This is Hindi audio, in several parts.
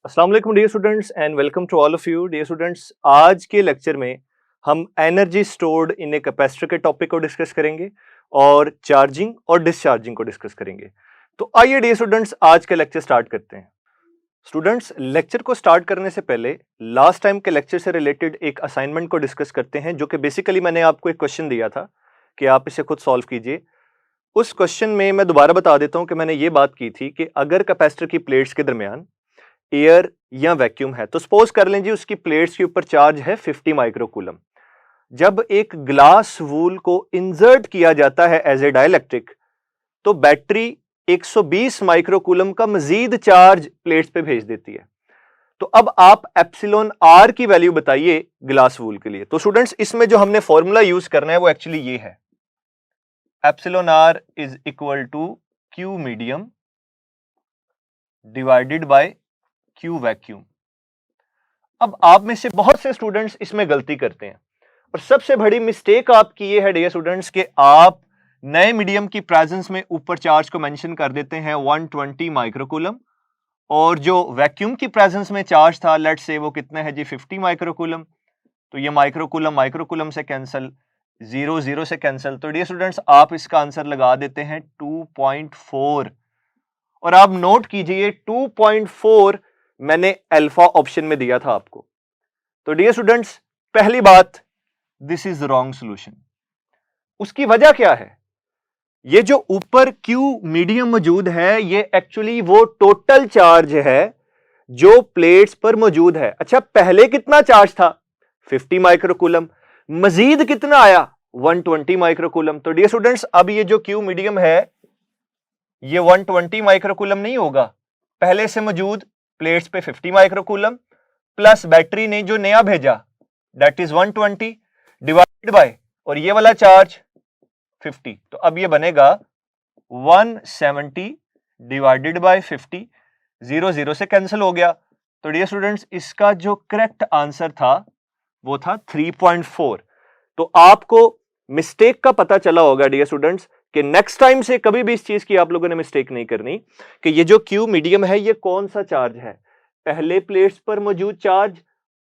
अस्सलाम वालेकुम dear students and welcome to all of you dear students. आज के लेक्चर में हम energy stored in a capacitor के टॉपिक को डिस्कस करेंगे और चार्जिंग और डिस्चार्जिंग को डिस्कस करेंगे। तो आइए डियर स्टूडेंट्स आज का लेक्चर स्टार्ट करते हैं। स्टूडेंट्स, लेक्चर को स्टार्ट करने से पहले लास्ट टाइम के लेक्चर से रिलेटेड एक असाइनमेंट को डिस्कस करते हैं, जो कि बेसिकली मैंने आपको एक क्वेश्चन दिया था कि आप इसे खुद सॉल्व कीजिए। उस क्वेश्चन में मैं दोबारा बता देता हूं कि मैंने ये बात की थी कि अगर कैपेसिटर की प्लेट्स के दरमियान एयर या वैक्यूम है, तो सपोज कर लें जी उसकी प्लेट्स के ऊपर चार्ज है 50 माइक्रोकूलम। जब एक ग्लास वूल को इंसर्ट किया जाता है एज ए डाइलेक्ट्रिक, तो बैटरी 120 माइक्रोकूलम का मजीद चार्ज प्लेट्स पे भेज देती है। तो अब आप एप्सिलॉन आर की वैल्यू बताइए ग्लास वूल के लिए। तो स्टूडेंट्स, इसमें जो हमने फॉर्मूला यूज करना है वो एक्चुअली ये है, epsilon R is equal to Q medium divided by Q vacuum. अब आप में से बहुत से स्टूडेंट्स इसमें गलती करते हैं और सबसे बड़ी मिस्टेक आपकी ये है डियर स्टूडेंट्स कि आप नए मीडियम की प्रेजेंस में ऊपर चार्ज को मेंशन कर देते हैं 120 माइक्रोकूलम, और जो वैक्यूम की प्रेजेंस में चार्ज था लेट्स से वो कितना है जी 50 माइक्रोकूलम। तो ये माइक्रोकूलम माइक्रोकूलम से कैंसिल, 0 0 से कैंसिल। तो डियर स्टूडेंट्स, आप इसका आंसर लगा देते हैं 2.4। और आप नोट कीजिए 2.4 मैंने अल्फा ऑप्शन में दिया था आपको। तो डियर स्टूडेंट्स, पहली बात, दिस इज रॉन्ग सॉल्यूशन। उसकी वजह क्या है? ये जो ऊपर क्यू मीडियम मौजूद है ये एक्चुअली वो टोटल चार्ज है जो प्लेट्स पर मौजूद है। अच्छा, पहले कितना चार्ज था? 50 माइक्रोकूलम। मजीद कितना आया? 120 माइक्रोकूलम। तो डियर स्टूडेंट्स, अब ये जो क्यू मीडियम है ये 120 माइक्रोकूलम नहीं होगा, पहले से मौजूद प्लेट्स पे 50 माइक्रोकूलम प्लस बैटरी ने जो नया भेजा दैट इज 120 डिवाइडेड बाय, और ये वाला चार्ज 50। तो अब ये बनेगा 170 डिवाइडेड बाय 50, 0 0 से कैंसिल हो गया। तो डियर स्टूडेंट्स, इसका जो करेक्ट आंसर था वो था 3.4। तो आपको मिस्टेक का पता चला होगा डियर स्टूडेंट्स कि नेक्स्ट टाइम से कभी भी इस चीज की आप लोगों ने मिस्टेक नहीं करनी कि ये जो क्यू मीडियम है ये कौन सा चार्ज है, पहले प्लेट्स पर मौजूद चार्ज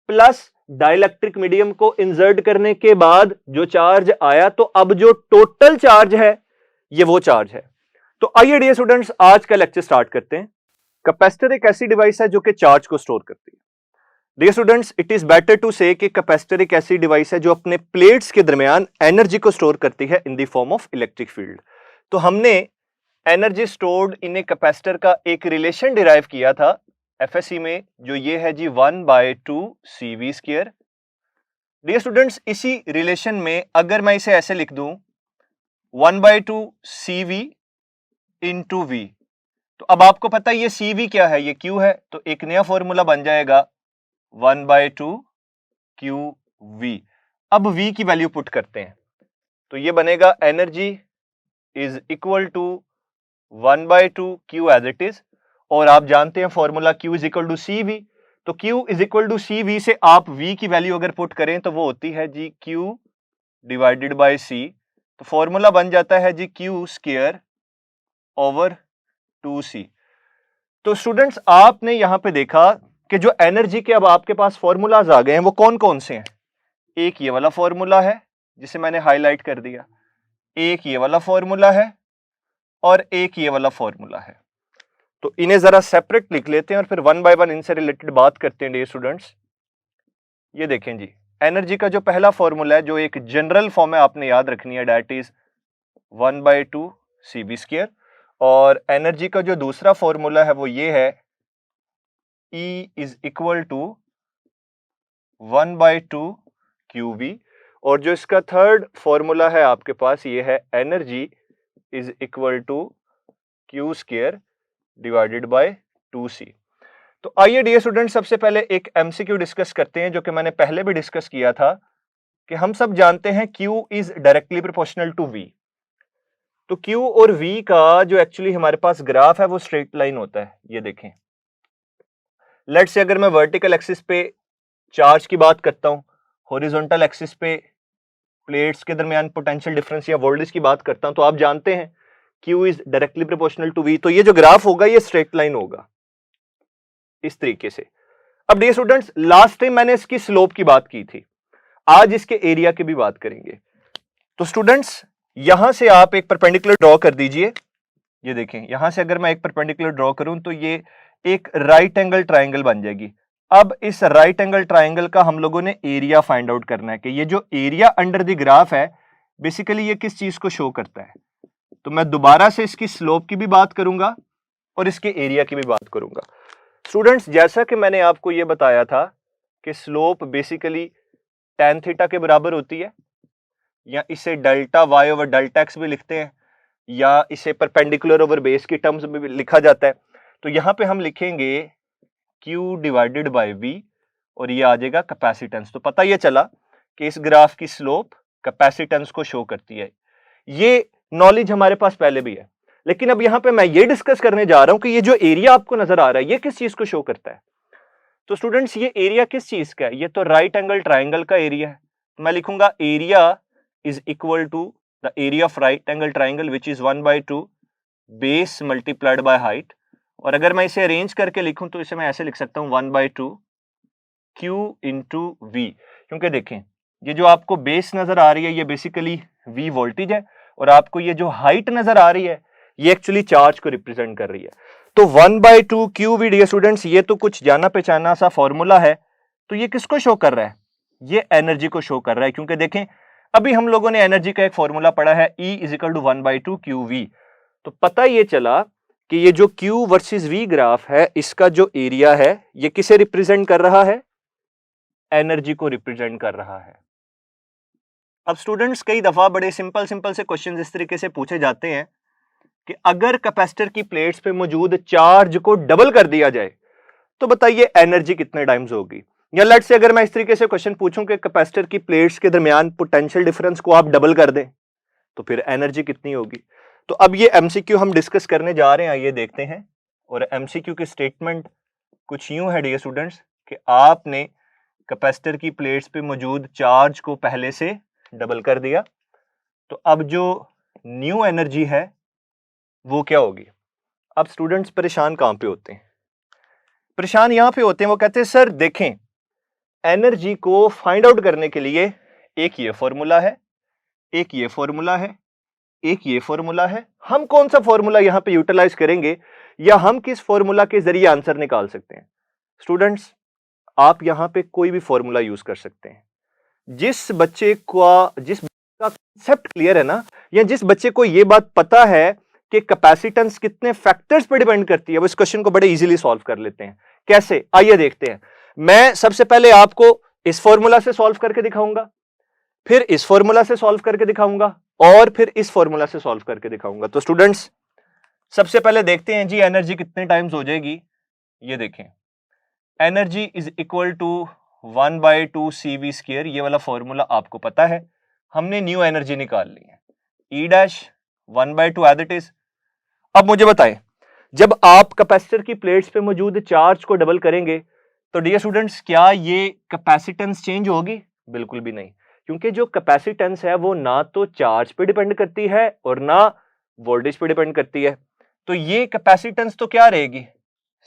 प्लस डाइलेक्ट्रिक मीडियम को इंसर्ट करने के बाद जो चार्ज आया। तो अब जो टोटल चार्ज है ये वो चार्ज है। तो आइए डियर स्टूडेंट्स आज का लेक्चर स्टार्ट करते हैं। कैपेसिटर एक ऐसी डिवाइस है जो कि चार्ज को स्टोर करती है। Dear students, it is better to say कि कैपेसिटर एक ऐसी डिवाइस है जो अपने प्लेट्स के दरमियान एनर्जी को स्टोर करती है in the form of electric field. तो हमने energy stored in a capacitor का एक रिलेशन डिराइव किया था एफएससी में, जो ये है जी 1/2 CV²। डियर स्टूडेंट्स, इसी रिलेशन में अगर मैं इसे ऐसे लिख दूं 1/2 CV इंटू V, तो अब आपको पता है ये CV क्या है, ये Q है। तो एक नया फॉर्मूला बन जाएगा 1/2 QV। अब V की वैल्यू पुट करते हैं तो ये बनेगा energy is equal to 1/2 Q as it is, और आप जानते हैं formula Q is equal to CV। तो Q is equal to CV से आप V की वैल्यू अगर पुट करें तो वो होती है जी Q डिवाइडेड बाय C। तो फॉर्मूला बन जाता है जी Q² ओवर 2C। तो स्टूडेंट्स, आपने यहां पे देखा कि जो एनर्जी के अब आपके पास फॉर्मूलाज आ गए हैं वो कौन कौन से हैं। एक ये वाला फॉर्मूला है जिसे मैंने हाईलाइट कर दिया, एक ये वाला फॉर्मूला है और एक ये वाला फॉर्मूला है। तो इन्हें जरा सेपरेट लिख लेते हैं और फिर वन बाय वन इनसे रिलेटेड बात करते हैं डियर स्टूडेंट्स। ये देखें जी, एनर्जी का जो पहला फॉर्मूला है जो एक जनरल फॉर्म है आपने याद रखनी है, दैट इज 1/2 CV²। और एनर्जी का जो दूसरा फॉर्मूला है वो ये है E is equal to 1/2 QV। और जो इसका थर्ड फॉर्मूला है आपके पास ये है energy is equal to Q² divided by 2C। तो आइए डियर स्टूडेंट, सबसे पहले एक MCQ डिस्कस करते हैं जो कि मैंने पहले भी डिस्कस किया था कि हम सब जानते हैं Q is directly proportional to V। तो Q और V का जो एक्चुअली हमारे पास ग्राफ है वो स्ट्रेट लाइन होता है। ये देखें, लेट्स से अगर मैं वर्टिकल एक्सिस पे चार्ज की बात करता हूं, हॉरिजॉन्टल एक्सिस पे प्लेट्स के दरमियान पोटेंशियल डिफरेंस या वोल्टेज की बात करता हूं, तो आप जानते हैं Q is directly proportional to V। तो ये जो ग्राफ होगा ये स्ट्रेट लाइन होगा इस तरीके से। अब डियर स्टूडेंट्स, लास्ट टाइम मैंने इसकी स्लोप की बात की थी, आज इसके एरिया की भी बात करेंगे। तो स्टूडेंट्स, यहां से आप एक परपेंडिकुलर ड्रॉ कर दीजिए। ये देखें, यहां से अगर मैं एक परपेंडिकुलर ड्रॉ करूं तो ये एक राइट एंगल ट्राइंगल बन जाएगी। अब इस राइट एंगल ट्राइंगल का हम लोगों ने एरिया फाइंड आउट करना है कि ये जो एरिया अंडर द ग्राफ है बेसिकली ये किस चीज को शो करता है। तो मैं दोबारा से इसकी स्लोप की भी बात करूंगा और इसके एरिया की भी बात करूंगा। स्टूडेंट्स, जैसा कि मैंने आपको ये बताया था कि स्लोप बेसिकली tan थीटा के बराबर होती है, या इसे delta Y over delta X भी लिखते हैं, या इसे परपेंडिकुलर ओवर बेस की टर्म्स में भी लिखा जाता है। तो यहां पे हम लिखेंगे Q डिवाइडेड बाय V और ये आ जाएगा कैपेसिटेंस। तो पता ये चला कि इस ग्राफ की स्लोप कैपेसिटेंस को शो करती है। ये नॉलेज हमारे पास पहले भी है, लेकिन अब यहां पे मैं ये डिस्कस करने जा रहा हूं कि ये जो एरिया आपको नजर आ रहा है ये किस चीज को शो करता है। तो स्टूडेंट्स, ये एरिया किस चीज का है? ये तो राइट एंगल ट्राइंगल का एरिया है। मैं लिखूंगा area is equal to the area of right angle triangle which is 1/2 base multiplied by height. और अगर मैं इसे अरेंज करके लिखूं तो इसे मैं ऐसे लिख सकता हूं 1/2 Q इंटू V। क्योंकि देखें, ये जो आपको बेस नजर आ रही है ये बेसिकली V वोल्टेज है, और आपको ये जो हाइट नजर आ रही है ये एक्चुअली चार्ज को रिप्रेजेंट कर रही है। तो 1/2 QV डियर स्टूडेंट्स, ये तो कुछ जाना पहचाना सा फॉर्मूला है। तो ये किसको शो कर रहा है? ये एनर्जी को शो कर रहा है। क्योंकि देखें, अभी हम लोगों ने एनर्जी का एक फॉर्मूला पढ़ा है E = 1/2 QV। तो पता ये चला कि ये जो Q वर्सेस V ग्राफ है इसका जो एरिया है ये किसे रिप्रेजेंट कर रहा है? एनर्जी को रिप्रेजेंट कर रहा है। अब स्टूडेंट्स, कई दफा बड़े सिंपल से क्वेश्चन इस तरीके से पूछे जाते हैं कि अगर कैपेसिटर की प्लेट्स पे मौजूद चार्ज को डबल कर दिया जाए तो बताइए एनर्जी कितने टाइम्स होगी। या लेट से अगर मैं इस तरीके से क्वेश्चन पूछूं कि कैपेसिटर की प्लेट्स के दरमियान पोटेंशियल डिफरेंस को आप डबल कर दें तो फिर एनर्जी कितनी होगी। तो अब ये एमसीक्यू हम डिस्कस करने जा रहे हैं, आइए देखते हैं। और एमसीक्यू की स्टेटमेंट कुछ यूं है डियर स्टूडेंट्स कि आपने कैपेसिटर की प्लेट्स पे मौजूद चार्ज को पहले से डबल कर दिया, तो अब जो न्यू एनर्जी है वो क्या होगी। अब स्टूडेंट्स परेशान कहां पे होते हैं? परेशान यहां पे होते हैं, वो कहते हैं सर देखें, एनर्जी को फाइंड आउट करने के लिए एक ये फॉर्मूला है, एक ये फॉर्मूला है, एक ये फॉर्मूला है। हम कौन सा फॉर्मूला यहां पे यूटिलाइज करेंगे, या हम किस फॉर्मूला के जरिए आंसर निकाल सकते हैं? स्टूडेंट्स, आप यहां पे कोई भी फॉर्मूला यूज कर सकते हैं। जिस बच्चे का कंसेप्ट क्लियर है ना, या जिस बच्चे को यह बात पता है कि कैपेसिटेंस कितने फैक्टर्स पर डिपेंड करती है, वो इस क्वेश्चन को बड़े इजीली सॉल्व कर लेते हैं। कैसे? आइए देखते हैं। मैं सबसे पहले आपको इस फॉर्मूला से सॉल्व करके दिखाऊंगा, फिर इस फॉर्मूला से सॉल्व करके दिखाऊंगा, और फिर इस फॉर्मूला से सॉल्व करके दिखाऊंगा। तो स्टूडेंट्स, सबसे पहले देखते हैं जी एनर्जी कितने टाइम्स हो जाएगी। ये देखें, energy is equal to 1/2 CV²। ये वाला फॉर्मूला आपको पता है, हमने न्यू एनर्जी निकाल ली है, E' 1/2 एज इट इज। अब मुझे बताएं, जब आप कैपेसिटर की प्लेट्स पे मौजूद चार्ज को डबल करेंगे तो डियर स्टूडेंट्स क्या ये कैपेसिटेंस चेंज होगी? बिल्कुल भी नहीं, क्योंकि जो कैपेसिटेंस है वो ना तो चार्ज पे डिपेंड करती है और ना वोल्टेज पे डिपेंड करती है। तो ये कैपेसिटेंस तो क्या रहेगी?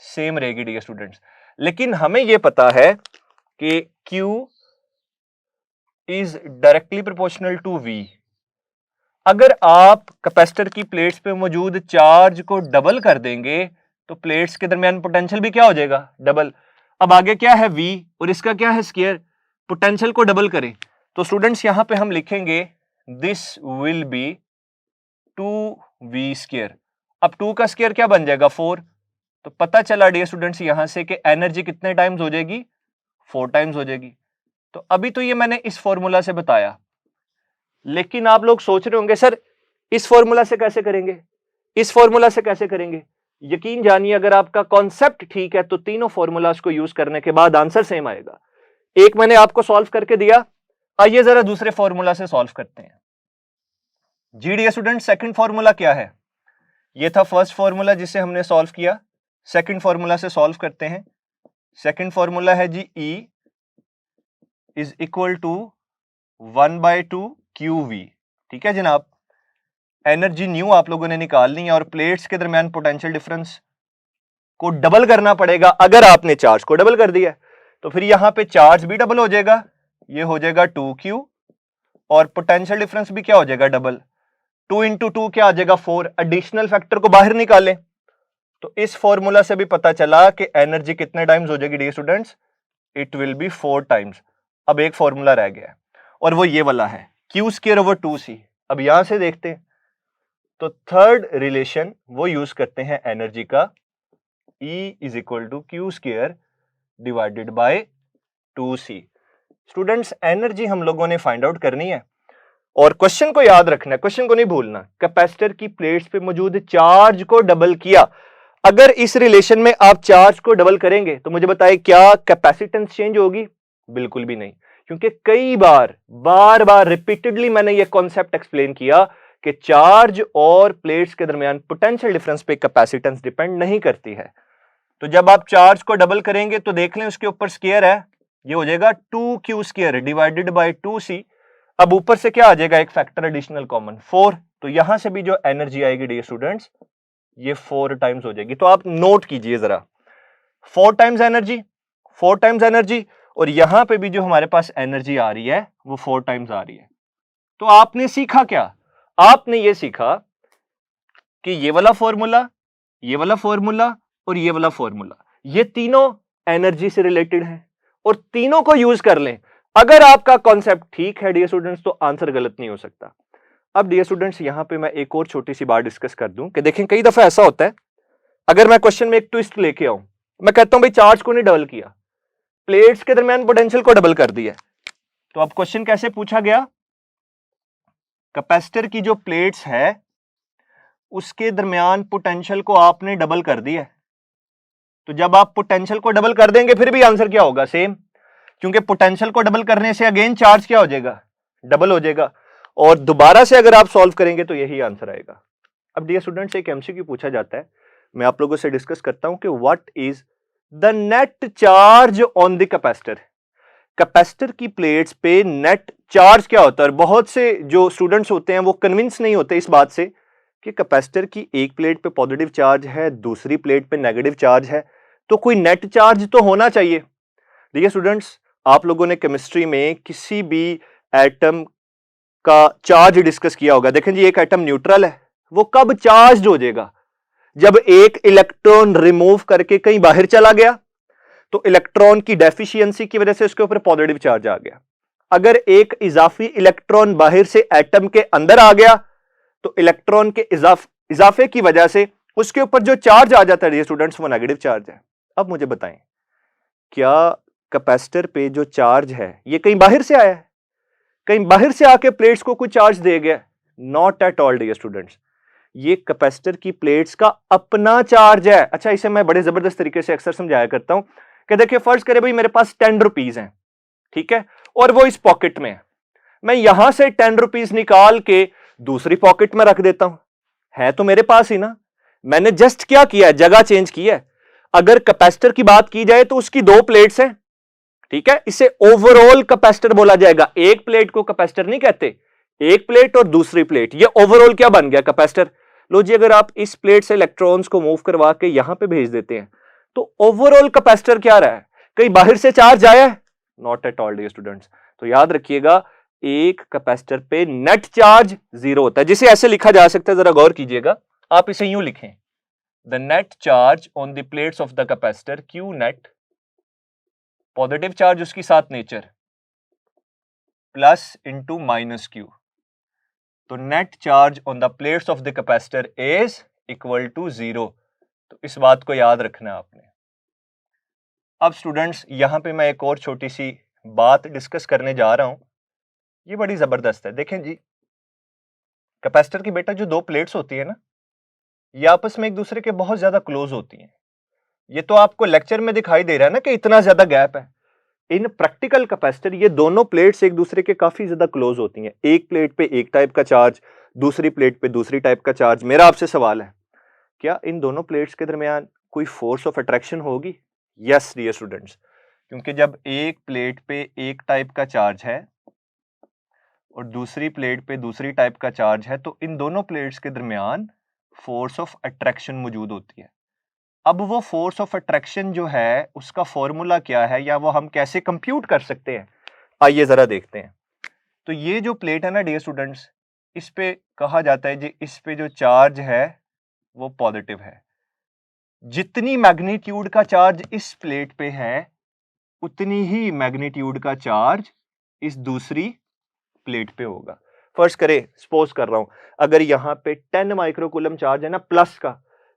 सेम रहेगी डियर स्टूडेंट्स। लेकिन हमें यह पता है कि Q is directly proportional to V। अगर आप कैपेसिटर की प्लेट्स पे मौजूद चार्ज को डबल कर देंगे तो प्लेट्स के दरमियान पोटेंशियल भी क्या हो जाएगा? डबल। अब आगे क्या है? V, और इसका क्या है? स्क्वायर। पोटेंशियल को डबल करें तो स्टूडेंट्स यहां पे हम लिखेंगे दिस विल बी 2V²। अब 2 का स्क्वायर क्या बन जाएगा? 4। तो पता चला डियर स्टूडेंट्स यहां से कि एनर्जी कितने टाइम्स हो जाएगी? 4 टाइम्स हो जाएगी। तो अभी तो ये मैंने इस फॉर्मूला से बताया, लेकिन आप लोग सोच रहे होंगे सर इस फॉर्मूला से कैसे करेंगे, इस फॉर्मूला से कैसे करेंगे? यकीन जानिए, अगर आपका कॉन्सेप्ट ठीक है तो तीनों फॉर्मूलाज को यूज करने के बाद आंसर सेम आएगा। एक मैंने आपको सॉल्व करके दिया, आइए जरा दूसरे फॉर्मूला से सॉल्व करते हैं। जी डियर स्टूडेंट, सेकंड फॉर्मूला क्या है? ये था फर्स्ट फॉर्मूला जिसे हमने सॉल्व किया। सेकंड फॉर्मूला से सॉल्व करते हैं। सेकंड फॉर्मूला है जी E is equal to 1/2 QV। ठीक है जनाब, एनर्जी न्यू आप लोगों ने निकालनी है और प्लेट्स के दरमियान पोटेंशियल डिफरेंस को डबल करना पड़ेगा अगर आपने चार्ज को डबल कर दिया। तो फिर यहां पे चार्ज भी डबल हो जाएगा, ये हो जाएगा 2q, और पोटेंशियल डिफरेंस भी क्या हो जाएगा डबल, 2 इंटू 2 क्या आ जाएगा 4। एडिशनल फैक्टर को बाहर निकालें तो इस फॉर्मूला से भी पता चला कि एनर्जी कितने टाइम्स हो जाएगी dear students, it will be 4 times. अब एक फॉर्मूला रह गया और वो ये वाला है q स्क्वायर ओवर 2c। अब यहां से देखते हैं तो थर्ड रिलेशन वो यूज करते हैं एनर्जी का, E is equal to Q square divided by 2c। Students energy हम लोगों ने फाइंड आउट करनी है और क्वेश्चन को याद रखना है, क्वेश्चन को नहीं भूलना। कैपेसिटर की प्लेट्स पे मौजूद चार्ज को डबल किया, अगर इस रिलेशन में आप चार्ज को डबल करेंगे तो मुझे बताइए क्या कैपेसिटेंस चेंज होगी? बिल्कुल भी नहीं, क्योंकि कई बार बार रिपीटेडली मैंने ये कॉन्सेप्ट एक्सप्लेन किया कि चार्ज और प्लेट्स के दरमियान पोटेंशियल डिफरेंस पे कैपेसिटेंस डिपेंड नहीं करती है। तो जब आप चार्ज को डबल करेंगे तो देख लें उसके ऊपर स्क्वायर है, ये हो जाएगा 2q square divided by 2c। अब ऊपर से क्या आ जाएगा, एक फैक्टर एडिशनल कॉमन 4, तो यहां से भी जो एनर्जी आएगी डियर स्टूडेंट्स ये 4 टाइम्स हो जाएगी। तो आप नोट कीजिए जरा, 4 टाइम्स एनर्जी, 4 टाइम्स एनर्जी, और यहां पे भी जो हमारे पास एनर्जी आ रही है वो 4 टाइम्स आ रही है। तो आपने सीखा क्या? आपने ये सीखा कि ये वाला फॉर्मूला, ये वाला फॉर्मूला और ये वाला फॉर्मूला, ये तीनों एनर्जी से रिलेटेड है और तीनों को यूज कर लें। अगर आपका कॉन्सेप्ट ठीक है डियर स्टूडेंट्स तो आंसर गलत नहीं हो सकता। अब डियर स्टूडेंट्स यहां पे मैं एक और छोटी सी बात डिस्कस कर दूं कि देखें कई दफा ऐसा होता है, अगर मैं क्वेश्चन में एक ट्विस्ट लेके आऊं, मैं कहता हूं भाई चार्ज को नहीं डबल किया, प्लेट्स के दरमियान पोटेंशियल को डबल कर दिया, तो अब क्वेश्चन कैसे पूछा गया, कैपेसिटर की जो प्लेट्स है उसके दरमियान पोटेंशियल को आपने डबल कर दिया। तो जब आप पोटेंशियल को डबल कर देंगे फिर भी आंसर क्या होगा, सेम, क्योंकि पोटेंशियल को डबल करने से अगेन चार्ज क्या हो जाएगा, डबल हो जाएगा, और दोबारा से अगर आप सॉल्व करेंगे तो यही आंसर आएगा। अब डियर स्टूडेंट्स एक एमसीक्यू पूछा जाता है, मैं आप लोगों से डिस्कस करता हूं कि what is the net charge on the capacitor. Capacitor की प्लेट्स पे नेट चार्ज क्या होता है? और बहुत से जो स्टूडेंट्स होते हैं वो कन्विंस नहीं होते इस बात से कि कैपेसिटर की एक प्लेट पे पॉजिटिव चार्ज है, दूसरी प्लेट पे नेगेटिव चार्ज है, तो कोई नेट चार्ज तो होना चाहिए। देखिए स्टूडेंट्स, आप लोगों ने केमिस्ट्री में किसी भी एटम का चार्ज डिस्कस किया होगा। देखें जी, एक एटम न्यूट्रल है, वो कब चार्ज हो जाएगा? जब एक इलेक्ट्रॉन रिमूव करके कहीं बाहर चला गया, तो इलेक्ट्रॉन की डेफिशिएंसी की वजह से उसके ऊपर पॉजिटिव चार्ज आ गया। अगर एक इजाफी इलेक्ट्रॉन बाहर से एटम के अंदर आ गया तो इलेक्ट्रॉन के इजाफे की वजह से उसके ऊपर जो चार्ज आ जाता है स्टूडेंट्स वो नेगेटिव चार्ज है। अब मुझे बताएं, क्या कैपेसिटर पे जो चार्ज है ये कहीं बाहर से आया है? कहीं बाहर से आके प्लेट्स को कोई चार्ज दे गया? Not at all dear students, ये कैपेसिटर की प्लेट्स का अपना चार्ज है। अच्छा, इसे मैं बड़े जबरदस्त तरीके से अक्सर समझाया करता हूं कि देखिए फर्ज करें भाई मेरे पास 10 रुपीज हैं, ठीक है, और वो इस पॉकेट में है, मैं यहां से 10 रुपीज निकाल के दूसरी पॉकेट में रख देता हूं, है तो मेरे पास ही ना, मैंने जस्ट क्या किया है, जगह चेंज की है। अगर कैपेसिटर की बात की जाए तो उसकी 2 प्लेट्स हैं, ठीक है, इसे ओवरऑल कैपेसिटर बोला जाएगा। एक प्लेट को कैपेसिटर नहीं कहते, एक प्लेट और दूसरी प्लेट, ये ओवरऑल क्या बन गया, कैपेसिटर। लो जी, अगर आप इस प्लेट से इलेक्ट्रॉन्स को मूव करवा के यहां पे भेज देते हैं तो ओवरऑल कैपेसिटर क्या रहा है, कहीं बाहर से चार्ज आया है? Not at all dear students. तो याद रखिएगा, एक कैपेसिटर पे नेट चार्ज 0 होता है, जिसे ऐसे लिखा जा सकता है, जरा गौर कीजिएगा, आप इसे यूं लिखें, the net charge on the plates of the capacitor Q net, positive charge उसकी साथ nature, plus into minus Q, तो net charge on the plates of the capacitor is equal to 0। तो इस बात को याद रखना है आपने। अब स्टूडेंट्स यहां पे मैं एक और छोटी सी बात डिस्कस करने जा रहा हूं, ये बड़ी जबरदस्त है। देखें जी, कैपेसिटर की बेटा जो 2 प्लेट्स होती है ना, ये आपस में एक दूसरे के बहुत ज्यादा क्लोज होती हैं। ये तो आपको लेक्चर में दिखाई दे रहा है ना कि इतना ज्यादा गैप है। इन प्रैक्टिकल कैपेसिटर ये दोनों प्लेट्स एक दूसरे के काफी ज्यादा क्लोज होती हैं। एक प्लेट पे एक टाइप का चार्ज, दूसरी प्लेट पे दूसरी टाइप का चार्ज। मेरा आपसे सवाल है, क्या इन दोनों प्लेट्स के दरमियान कोई फोर्स ऑफ अट्रैक्शन होगी? यस डियर स्टूडेंट्स, क्योंकि जब एक प्लेट पे एक टाइप का चार्ज है और दूसरी प्लेट पे दूसरी टाइप का चार्ज है, तो इन दोनों प्लेट्स के दरमियान फोर्स ऑफ अट्रैक्शन मौजूद होती है। अब वो फोर्स ऑफ अट्रैक्शन जो है उसका फॉर्मूला क्या है या वो हम कैसे कंप्यूट कर सकते हैं, आइए जरा देखते हैं। तो ये जो प्लेट है ना डियर स्टूडेंट्स, इस पे कहा जाता है जी इस पे जो चार्ज है वो पॉजिटिव है। जितनी मैग्नीट्यूड का चार्ज इस प्लेट पे है उतनी ही मैग्नीट्यूड का चार्ज इस दूसरी प्लेट पे होगा। फर्स्ट करें, सपोज कर रहा हूं अगर यहां पे 10 माइक्रोकूलम चार्ज है ना प्लस का,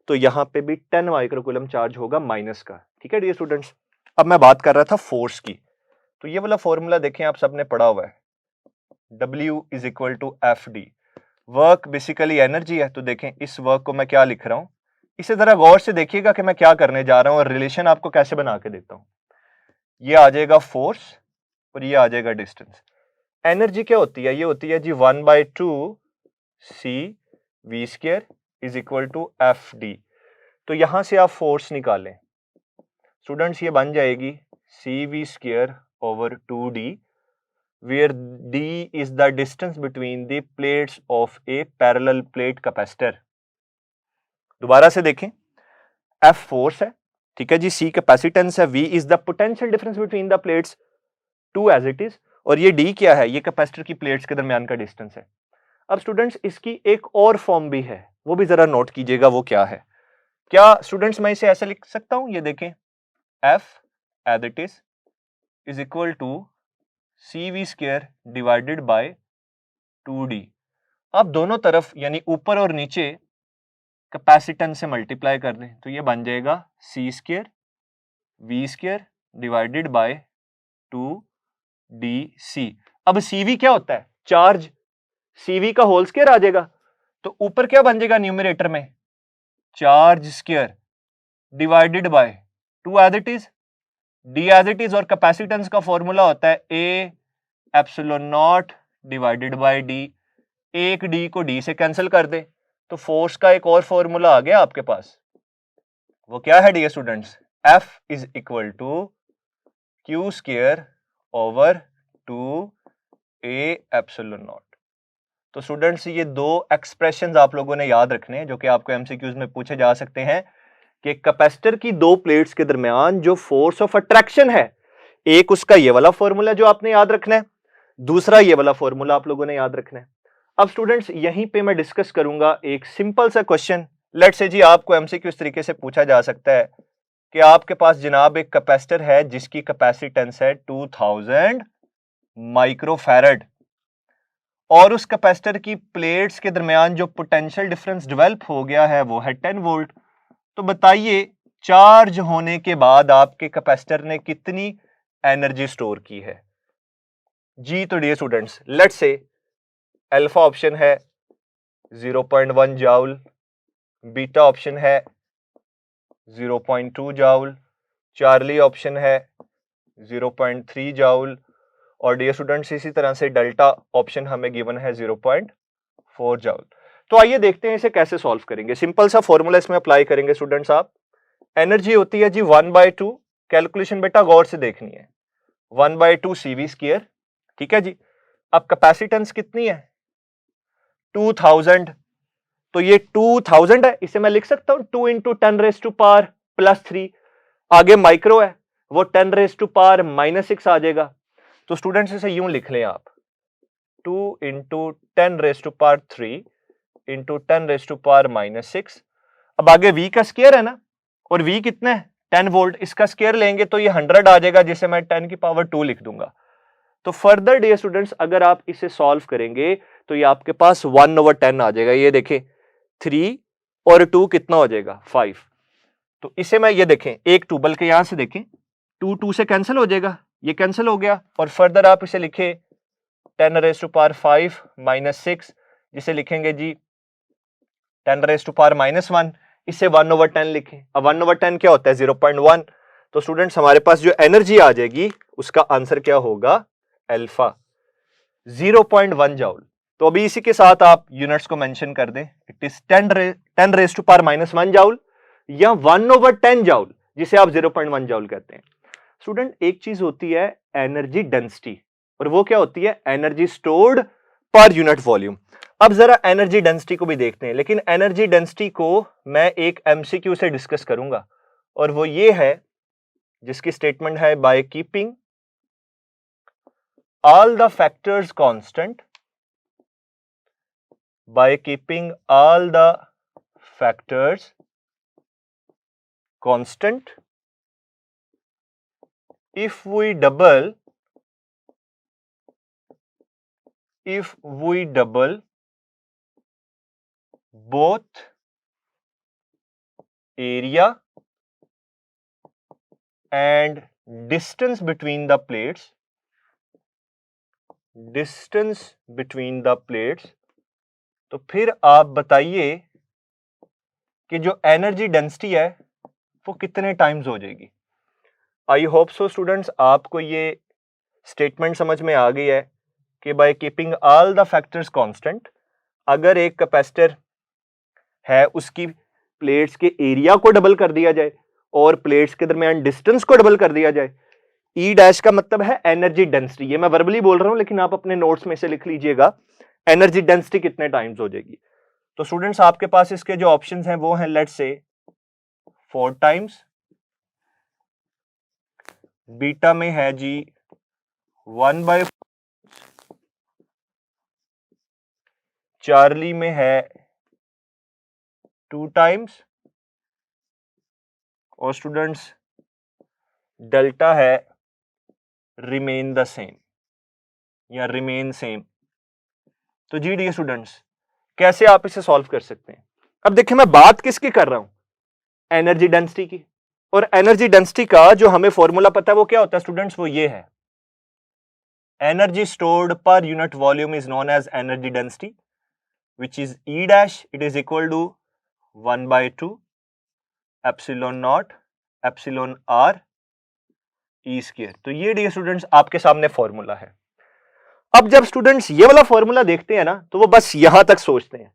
तो यहां पे भी 10 माइक्रोकूलम चार्ज होगा माइनस का। ठीक है डियर स्टूडेंट्स। अब मैं बात कर रहा था फोर्स की, तो ये वाला फॉर्मूला देखें, आप सबने पढ़ा हुआ है, W is equal to F D. Work basically energy है, तो देखें इस वर्क को मैं क्या लिख रहा हूं, इसे जरा गौर से देखिएगा कि मैं क्या करने जा रहा हूं और रिलेशन आपको कैसे बना के देता हूं। ये आ जाएगा फोर्स और ये आ जाएगा डिस्टेंस। एनर्जी क्या होती है, ये होती है जी 1/2 C V square is equal to F D. तो यहां से आप फोर्स निकालें स्टूडेंट्स, ये बन जाएगी C V square over 2d, where d is the distance between the plates of a parallel plate capacitor। दोबारा से देखें, F फोर्स है, ठीक है जी, C कैपेसिटेंस है, V is the potential difference between the plates 2 as it is, और ये D क्या है, ये कैपेसिटर की प्लेट्स के दरमियान का डिस्टेंस है। अब स्टूडेंट्स इसकी एक और फॉर्म भी है, वो भी जरा नोट कीजिएगा, वो क्या है। क्या स्टूडेंट्स मैं इसे ऐसे लिख सकता हूं, ये देखें F as it is equal to C V square divided by 2d। अब दोनों तरफ यानी ऊपर और नीचे कैपेसिटेंस से मल्टीप्लाई कर दें, तो ये बन जाएगा C square V square divided by 2dc। अब CV क्या होता है, चार्ज, CV का होल स्क्वायर आ जाएगा, तो ऊपर क्या बन जाएगा न्यूमरेटर में, charge square divided by 2 as it is, d as it is, और कैपेसिटेंस का फॉर्मूला होता है A epsilon not divided by d। एक d को d से कैंसिल कर दे तो फोर्स का एक और फॉर्मूला आ गया आपके पास, वो क्या है dear students, F is equal to Q square over 2A epsilon naught. तो स्टूडेंट्स ये दो एक्सप्रेशंस आप लोगों ने याद रखने हैं जो कि आपको एमसीक्यूज में पूछे जा सकते हैं कि कैपेसिटर की दो प्लेट्स के दरमियान जो फोर्स ऑफ अट्रैक्शन है, एक उसका ये वाला फॉर्मूला जो आपने याद रखना है, दूसरा ये वाला फॉर्मूला आप लोगों ने याद रखना है। अब स्टूडेंट्स यहीं पे मैं डिस्कस करूंगा एक सिंपल सा क्वेश्चन। लेट्स से जी आपको एमसीक्यू इस तरीके से पूछा जा सकता है कि आपके पास जनाब एक कैपेसिटर है जिसकी कैपेसिटेंस है 2000 माइक्रोफैरड और उस कैपेसिटर की प्लेट्स के दरमियान जो पोटेंशियल डिफरेंस डेवलप हो गया है वो है 10 वोल्ट। तो बताइए चार्ज होने के बाद आपके कैपेसिटर ने कितनी एनर्जी स्टोर की है जी। तो dear students let's say alpha option है 0.1 जाउल, बीटा ऑप्शन है 0.2 जाउल, चार्ली ऑप्शन है 0.3 जाउल, और डियर स्टूडेंट्स इसी तरह से डेल्टा ऑप्शन हमें गिवन है 0.4 जाउल। तो आइए देखते हैं इसे कैसे सॉल्व करेंगे। सिंपल सा फॉर्मूला इसमें अप्लाई करेंगे स्टूडेंट्स आप। एनर्जी होती है जी 1/2, कैलकुलेशन बेटा गौर से देखनी है, 1/2 CV स्क्वायर, ठीक है जी। अब कैपेसिटेंस कितनी है 2000, तो ये 2000 है, इसे मैं लिख सकता हूं 2 × 10⁻⁻³ आगे माइक्रो है वो 10⁻⁻⁻6 आ जाएगा। तो स्टूडेंट्स इसे यूं लिख लें आप 2 × 10⁻³ × 10⁻⁻6। अब आगे V का स्क्वायर है ना, और V कितना है 10 वोल्ट, इसका स्क्वायर लेंगे तो ये 100 आ जाएगा जिसे मैं 10⁻2 लिख दूंगा। तो फर्दर डियर स्टूडेंट्स अगर आप इसे सॉल्व करेंगे तो ये आपके पास 1/10 आ जाएगा। ये देखें 3 और 2 कितना हो जाएगा 5। तो इसे मैं ये देखें एक 2 बल्कि यहां से देखें 2 से कैंसिल हो जाएगा, ये कैंसिल हो गया, और फर्दर आप इसे लिखे 10⁻5 - 6 जिसे लिखेंगे जी 10⁻1, इसे 1/10 लिखें। अब 1/10 क्या होता है 0.1। तो स्टूडेंट्स हमारे पास जो एनर्जी आ जाएगी उसका आंसर क्या होगा अल्फा 0.1 जाउल। तो अभी इसी के साथ आप यूनिट्स को मेंशन कर दें, इट इज 10⁻⁻1 जाउल या 1/10 जाउल जिसे आप 0.1 जाउल कहते हैं। स्टूडेंट एक चीज होती है एनर्जी डेंसिटी और वो क्या होती है energy stored per unit volume. अब जरा एनर्जी डेंसिटी को भी देखते हैं, लेकिन एनर्जी डेंसिटी को मैं एक एमसीक्यू से डिस्कस करूंगा, और वो ये है जिसकी स्टेटमेंट है by keeping all the factors constant, by keeping all the factors constant, if we double both area and distance between the plates, तो फिर आप बताइए कि जो एनर्जी डेंसिटी है वो कितने टाइम्स हो जाएगी। आई होप सो स्टूडेंट्स आपको ये स्टेटमेंट समझ में आ गई है कि by keeping all the factors constant, अगर एक कैपेसिटर है उसकी प्लेट्स के एरिया को डबल कर दिया जाए और प्लेट्स के दरमियान डिस्टेंस को डबल कर दिया जाए। ई डैश का मतलब है एनर्जी डेंसिटी, ये मैं वर्बली बोल रहा हूं लेकिन आप अपने नोट्स में से लिख लीजिएगा एनर्जी डेंसिटी कितने टाइम्स हो जाएगी। तो स्टूडेंट्स आपके पास इसके जो ऑप्शंस हैं वो हैं लेट्स से 4 टाइम्स, बीटा में है जी 1/4, चार्ली में है 2 टाइम्स, और स्टूडेंट्स डेल्टा है रिमेन द सेम या रिमेन सेम। तो जी डियर स्टूडेंट्स कैसे आप इसे सॉल्व कर सकते हैं। अब देखिए मैं बात किसकी कर रहा हूं, एनर्जी डेंसिटी की, और एनर्जी डेंसिटी का जो हमें फॉर्मूला पता है वो क्या होता है स्टूडेंट्स, वो ये है energy stored per unit volume is known as energy density which is E dash, it is equal to 1/2 epsilon naught epsilon r E square। तो ये डियर स्टूडेंट्स आपके सामने फॉर्मूला है। अब जब स्टूडेंट्स ये वाला फॉर्मूला देखते हैं ना तो वो बस यहां तक सोचते हैं,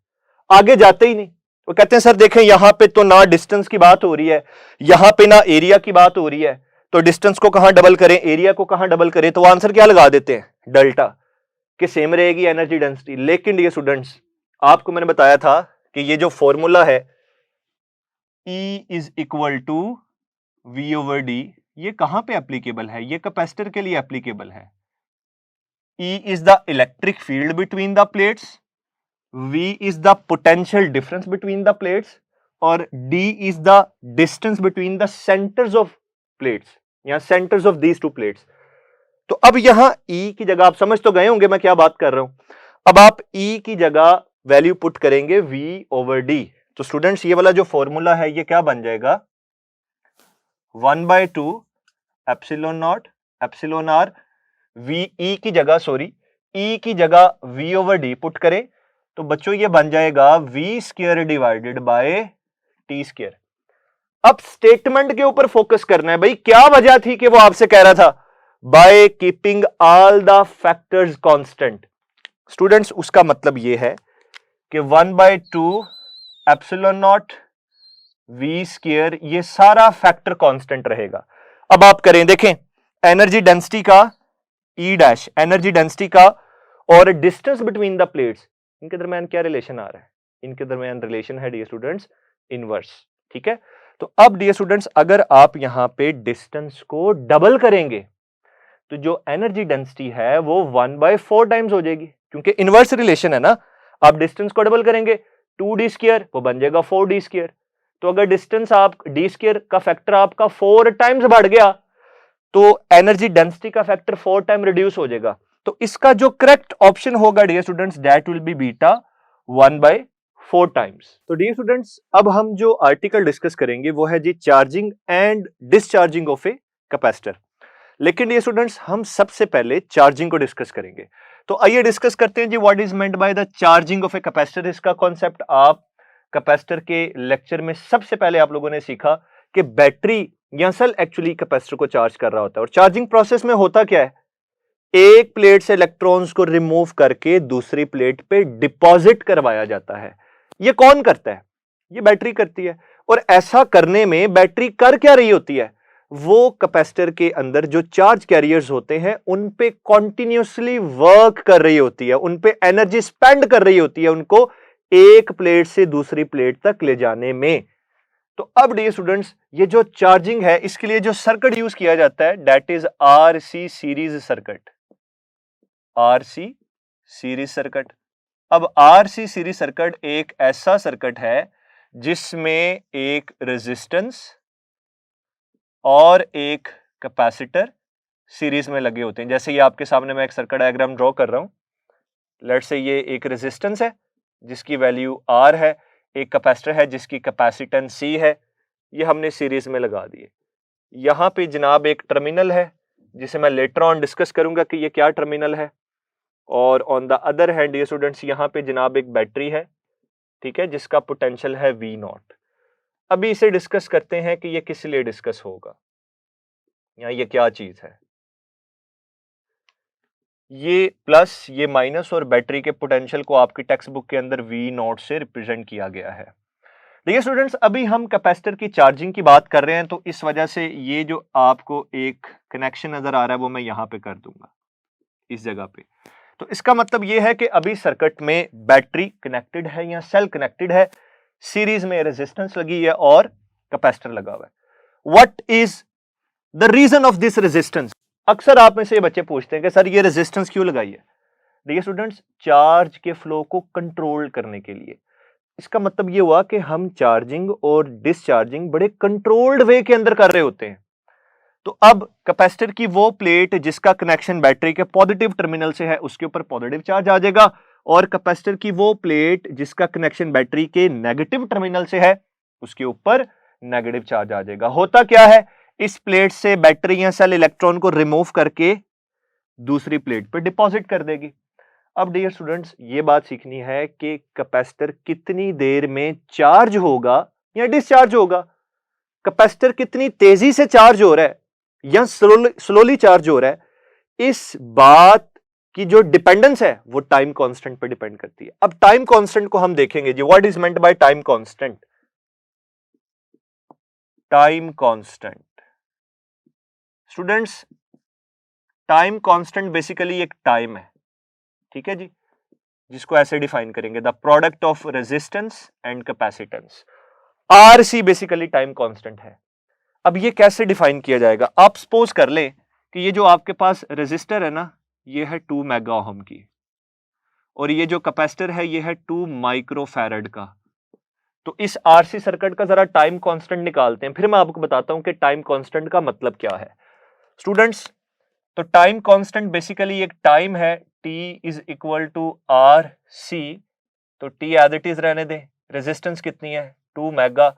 आगे जाते ही नहीं। वो कहते हैं सर देखें यहां पे तो ना डिस्टेंस की बात हो रही है, यहां पे ना एरिया की बात हो रही है, तो डिस्टेंस को कहां डबल करें, एरिया को कहां डबल करें, तो आंसर क्या लगा देते हैं डेल्टा, कि सेम रहेगी एनर्जी डेंसिटी। लेकिन डियर स्टूडेंट्स आपको मैंने बताया था कि ये जो फॉर्मूला है E is equal to V over D, ये कहां पे एप्लीकेबल है, ये कैपेसिटर के लिए एप्लीकेबल है। E is the electric field between the plates, V is the potential difference between the plates, और D is the distance between the centers of plates या centers of these two plates। तो अब यहां E की जगह आप समझ तो गए होंगे मैं क्या बात कर रहा हूं। अब आप E की जगह वैल्यू पुट करेंगे V ओवर D, तो स्टूडेंट्स ये वाला जो फॉर्मूला है ये क्या बन जाएगा 1/2 epsilon not epsilon r, E की जगह V ओवर D पुट करें तो बच्चों ये बन जाएगा V square divided bye T square. अब स्टेटमेंट के ऊपर फोकस करना है भाई, क्या वजह थी कि वो आपसे कह रहा था by keeping all the factors constant. Students उसका मतलब ये है कि 1/2 एप्सिलॉन नॉट V स्क्वायर, ये सारा फैक्टर कांस्टेंट रहेगा। अब आप करें देखें एनर्जी डेंसिटी का E डैश, एनर्जी डेंसिटी का और डिस्टेंस बिटवीन द प्लेट्स, इनके दरमियान क्या रिलेशन आ रहा है, इनके दरमियान रिलेशन है डियर स्टूडेंट्स इनवर्स। ठीक है, तो अब डियर स्टूडेंट्स अगर आप यहां पे डिस्टेंस को डबल करेंगे तो जो एनर्जी डेंसिटी है वो 1/4 टाइम्स हो जाएगी, क्योंकि इनवर्स रिलेशन है ना। आप डिस्टेंस को डबल करेंगे 2D स्क्वायर, वो बन जाएगा 4D स्क्वायर। तो अगर डिस्टेंस आप D स्क्वायर का फैक्टर आपका 4 टाइम्स बढ़ गया तो एनर्जी डेंसिटी का फैक्टर 4 टाइम रिड्यूस हो जाएगा। तो इसका जो करेक्ट ऑप्शन होगा dear students that will be beta 1/4 times. तो डियर स्टूडेंट्स अब हम जो आर्टिकल डिस्कस करेंगे वो है जी charging and discharging of a capacitor. लेकिन डियर स्टूडेंट्स हम सबसे पहले चार्जिंग को डिस्कस करेंगे। तो आइए डिस्कस करते हैं जी what is meant by the charging of a capacitor. इसका कॉन्सेप्ट आप कैपेसिटर के लेक्चर में सबसे पहले आप लोगों ने सीखा कि बैटरी या सेल एक्चुअली कैपेसिटर को चार्ज कर रहा होता है, और चार्जिंग प्रोसेस में होता क्या है, एक प्लेट से इलेक्ट्रॉन्स को रिमूव करके दूसरी प्लेट पे डिपॉजिट करवाया जाता है। ये कौन करता है, ये बैटरी करती है। और ऐसा करने में बैटरी कर क्या रही होती है, वो कैपेसिटर के अंदर जो चार्ज कैरियर्स होते हैं उन पे कॉन्टिन्यूसली वर्क कर रही होती है, उन पे एनर्जी स्पेंड कर रही होती है उनको एक प्लेट से दूसरी प्लेट तक ले जाने में। तो अब डियर स्टूडेंट्स, ये जो चार्जिंग है इसके लिए जो सर्किट यूज किया जाता है that is RC series circuit. RC series circuit. अब आरसी सीरीज सर्किट एक ऐसा सर्किट है जिसमें एक रेजिस्टेंस और एक कैपेसिटर सीरीज में लगे होते हैं। जैसे ये आपके सामने मैं एक सर्किट डायग्राम ड्रॉ कर रहा हूं। लेट्स से ये एक रेजिस्टेंस है जिसकी वैल्यू आर है, एक कैपेसिटर है जिसकी कैपेसिटेंस सी है, ये हमने सीरीज में लगा दिए। यहां पे जनाब एक टर्मिनल है जिसे मैं लेटर ऑन डिस्कस करूंगा कि ये क्या टर्मिनल है। और ऑन द अदर हैंड ये स्टूडेंट्स यहाँ पे जनाब एक बैटरी है, ठीक है, जिसका पोटेंशियल है वी नॉट। अभी इसे डिस्कस करते हैं कि ये किस लिए डिस्कस होगा या ये क्या चीज है। ये प्लस, ये माइनस और बैटरी के पोटेंशियल को आपकी टेक्स्ट बुक के अंदर वी नॉट से रिप्रेजेंट किया गया है। देखिए स्टूडेंट्स, अभी हम कैपेसिटर की चार्जिंग की बात कर रहे हैं तो इस वजह से ये जो आपको एक कनेक्शन नजर आ रहा है वो मैं यहां पे कर दूंगा इस जगह पे। तो इसका मतलब ये है कि अभी सर्किट में बैटरी कनेक्टेड है या सेल कनेक्टेड है, सीरीज में रेजिस्टेंस लगी है और कैपेसिटर लगा हुआ है। What is the reason of this resistance? अक्सर आप में से ये बच्चे पूछते हैं कि सर ये रेजिस्टेंस क्यों लगाई है। देखिए स्टूडेंट्स, चार्ज के फ्लो को कंट्रोल करने के लिए। इसका मतलब ये हुआ कि हम चार्जिंग और डिस्चार्जिंग बड़े कंट्रोल्ड वे के अंदर कर रहे होते हैं। तो अब कैपेसिटर की वो प्लेट जिसका कनेक्शन बैटरी के पॉजिटिव टर्मिनल से है उसके ऊपर पॉजिटिव चार्ज आ जाएगा, और कैपेसिटर की वो प्लेट जिसका कनेक्शन बैटरी के नेगेटिव टर्मिनल से है उसके ऊपर नेगेटिव चार्ज आ जाएगा। होता क्या है, इस प्लेट से बैटरी या सेल इलेक्ट्रॉन को रिमूव करके दूसरी प्लेट पर डिपॉजिट कर देगी। अब डियर स्टूडेंट्स, ये बात सीखनी है कि कैपेसिटर कितनी देर में चार्ज होगा या डिस्चार्ज होगा, कैपेसिटर कितनी तेजी से चार्ज हो रहा है या स्लोली चार्ज हो रहा है, इस बात की जो डिपेंडेंस है वो टाइम कांस्टेंट पे डिपेंड करती है। अब टाइम कांस्टेंट को हम देखेंगे जी, what is meant by time constant. Time constant students, time constant basically एक टाइम है, ठीक है जी, जिसको ऐसे डिफाइन करेंगे the product of resistance and capacitance. RC basically time constant है। अब ये कैसे डिफाइन किया जाएगा? आप सपोज कर ले कि ये जो आपके पास रेजिस्टर है ना, ये है 2 मेगा ओहम की, और ये जो कैपेसिटर है ये है 2 माइक्रोफैरड का। तो इस आरसी सर्किट का जरा टाइम कांस्टेंट निकालते हैं, फिर मैं आपको बताता हूं कि टाइम कांस्टेंट का मतलब क्या है। स्टूडेंट्स, तो टाइम कांस्टेंट बेसिकली एक टाइम है, T is equal to R C. तो T एज इट इज रहने दें। रेजिस्टेंस कितनी है? 2 मेगा,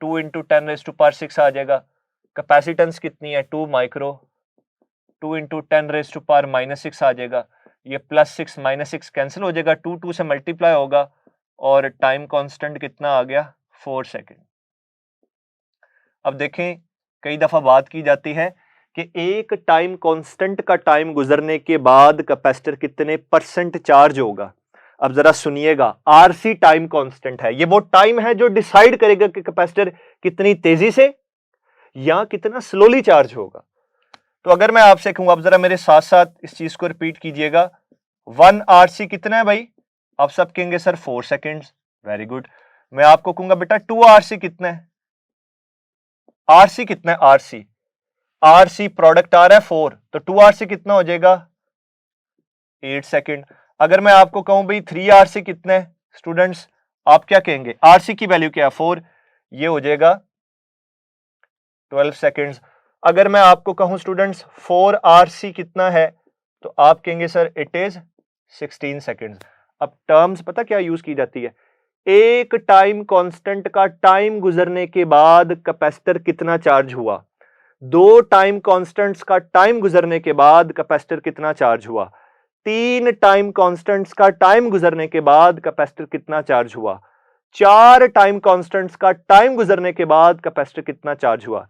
2 इंटू 10⁻6 आ जाएगा। कैपेसिटेंस कितनी है? 2 माइक्रो, 2 इंटू 10⁻⁻6 आ जाएगा। ये +6 -6 कैंसिल हो जाएगा, 2 से मल्टीप्लाई होगा, और टाइम कांस्टेंट कितना आ गया? 4 सेकेंड। अब देखें, कई दफा बात की जाती है कि एक टाइम कांस्टेंट का टाइम गुजरने के बाद कैपेसिटर कितने परसेंट चार्ज होगा। अब जरा सुनिएगा, आरसी टाइम कांस्टेंट है, ये वो टाइम है जो डिसाइड करेगा कि कैपेसिटर कितनी तेजी से या कितना स्लोली चार्ज होगा। तो अगर मैं आपसे कहूं, आप जरा मेरे साथ साथ इस चीज को रिपीट कीजिएगा, 1 आरसी कितना है भाई? आप सब कहेंगे सर 4 सेकेंड्स। Very good. मैं आपको कहूंगा बेटा 2 आरसी कितना है? आरसी कितना है? आरसी, आरसी प्रोडक्ट आ रहा है 4, तो 2 आरसी कितना हो जाएगा? 8 सेकेंड। अगर मैं आपको कहूं भाई 3 आरसी कितना है स्टूडेंट्स, आप क्या कहेंगे? आरसी की वैल्यू क्या है? 4, ये हो जाएगा 12 सेकेंड्स। अगर मैं आपको कहूं स्टूडेंट्स 4 आरसी कितना है, तो आप कहेंगे सर इट इज 16 सेकेंड्स। अब टर्म्स पता क्या यूज की जाती है? एक टाइम कांस्टेंट का टाइम गुजरने के बाद कैपेसिटर कितना चार्ज हुआ, 2 टाइम कांस्टेंट्स का टाइम गुजरने के बाद कैपेसिटर कितना चार्ज हुआ, 3 टाइम कांस्टेंट्स का टाइम गुजरने के बाद कैपेसिटर कितना चार्ज हुआ, 4 टाइम कांस्टेंट्स का टाइम गुजरने के बाद कैपेसिटर कितना चार्ज हुआ।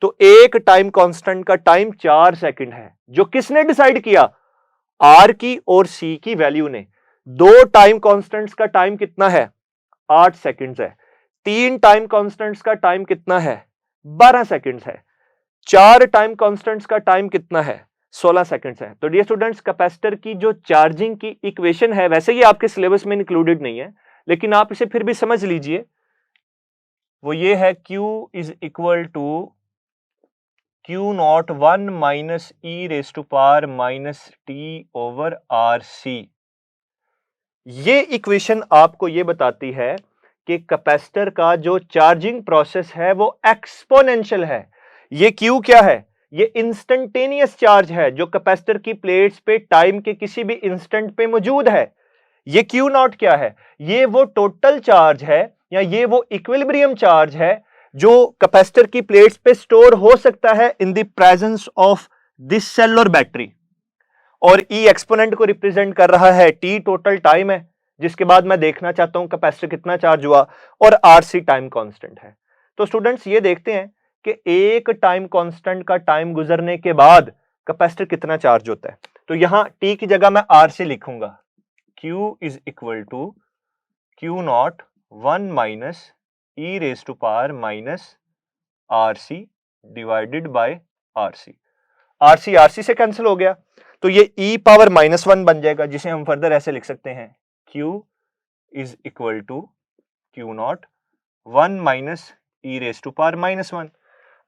तो एक टाइम कांस्टेंट का टाइम 4 सेकंड है, जो किसने डिसाइड किया? आर की और सी की वैल्यू ने। 2 टाइम कांस्टेंट्स का टाइम कितना है? 8 सेकंड्स है। 3 टाइम कांस्टेंट्स का टाइम कितना है? 12 सेकंड्स है। 4 टाइम कांस्टेंट्स का टाइम कितना है? 16 सेकंड्स है। तो डियर स्टूडेंट्स, कैपेसिटर की जो चार्जिंग की इक्वेशन है, वैसे ये आपके सिलेबस में इंक्लूडेड नहीं है, लेकिन आप इसे फिर भी समझ लीजिए। वो ये है Q is equal to Q naught 1 minus e raise to power minus T over R C. ये इक्वेशन आपको ये बताती है कि कैपेसिटर का जो चार्जिंग प्रोसेस है वो एक्सपोनेंशियल है। ये Q क्या है? ये इंस्टेंटेनियस चार्ज है जो कैपेसिटर की प्लेट्स पे टाइम के किसी भी इंस्टेंट पे मौजूद है। ये Q नॉट क्या है? ये वो टोटल चार्ज है या ये वो इक्विलिब्रियम चार्ज है जो कैपेसिटर की प्लेट्स पे स्टोर हो सकता है in the presence of this cell और बैटरी। और E एक्सपोनेंट को रिप्रेजेंट कर रहा है T, टोटल टाइम है जिसके बाद मैं देखना चाहता हूं कैपेसिटर कितना चार्ज हुआ, और RC टाइम कांस्टेंट है। तो स्टूडेंट्स ये देखते हैं कि एक टाइम कांस्टेंट का टाइम गुजरने के बाद कैपेसिटर कितना चार्ज होता है। तो यहां T की जगह मैं RC लिखूंगा। Q is equal to Q naught 1 minus e raise to power minus RC divided by RC। RC से कैंसिल हो गया, तो ये e पावर -1 बन जाएगा, जिसे हम फर्दर ऐसे लिख सकते हैं Q is equal to Q naught 1 minus e raise to power -1।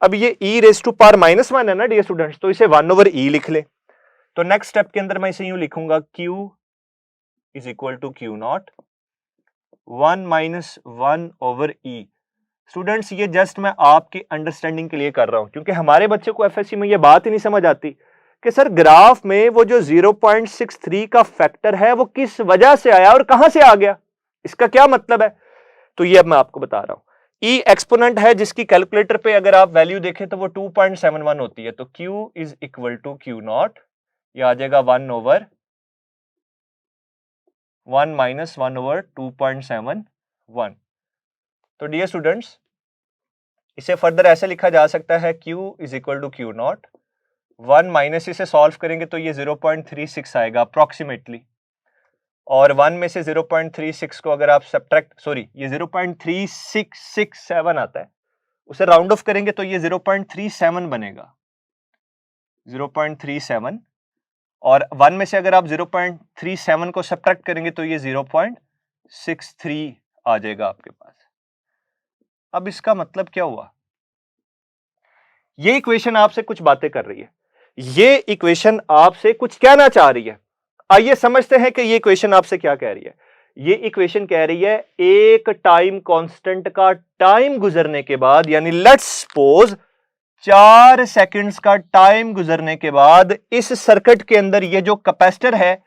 अब ये e रेस टू पावर -1 है ना डियर स्टूडेंट्स, तो इसे 1 ओवर e लिख ले। तो नेक्स्ट स्टेप के अंदर मैं इसे यूं लिखूंगा Q is equal to Q naught 1 minus 1 over e। Students ये जस्ट मैं आपकी अंडरस्टैंडिंग के लिए कर रहा हूं, क्योंकि हमारे बच्चे को एफएससी में ये बात ही नहीं समझ आती कि सर ग्राफ में वो जो 0.63 का फैक्टर है वो किस वजह से आया और कहां से आ गया, इसका क्या मतलब है। तो ये अब मैं आपको बता रहा हूं। E एक्सपोनेंट है जिसकी कैलकुलेटर पे अगर आप वैल्यू देखें तो वो 2.71 होती है। तो Q is equal to Q naught, ये आ जाएगा 1 ओवर 1 माइनस 1 ओवर 2.71। तो डियर स्टूडेंट्स, इसे फर्दर ऐसे लिखा जा सकता है Q is equal to Q naught 1 minus, इसे सॉल्व करेंगे तो ये 0.36 आएगा अप्रोक्सीमेटली, और 1 में से 0.36 को अगर आप सब्ट्रैक्ट, सॉरी ये 0.3667 आता है, उसे राउंड ऑफ करेंगे तो ये 0.37 बनेगा, 0.37, और 1 में से अगर आप 0.37 को सब्ट्रैक्ट करेंगे तो ये 0.63 आ जाएगा आपके पास। अब इसका मतलब क्या हुआ? ये इक्वेशन आपसे कुछ बातें कर रही है, ये इक्वेशन आपसे कुछ कहना चाह रही है। आइए समझते हैं कि ये इक्वेशन आपसे क्या कह रही है। ये इक्वेशन कह रही है एक टाइम कांस्टेंट का टाइम गुजरने के बाद, यानी लेट्स सपोज 4 सेकंड्स का टाइम गुजरने के बाद इस सर्किट के अंदर ये जो कैपेसिटर है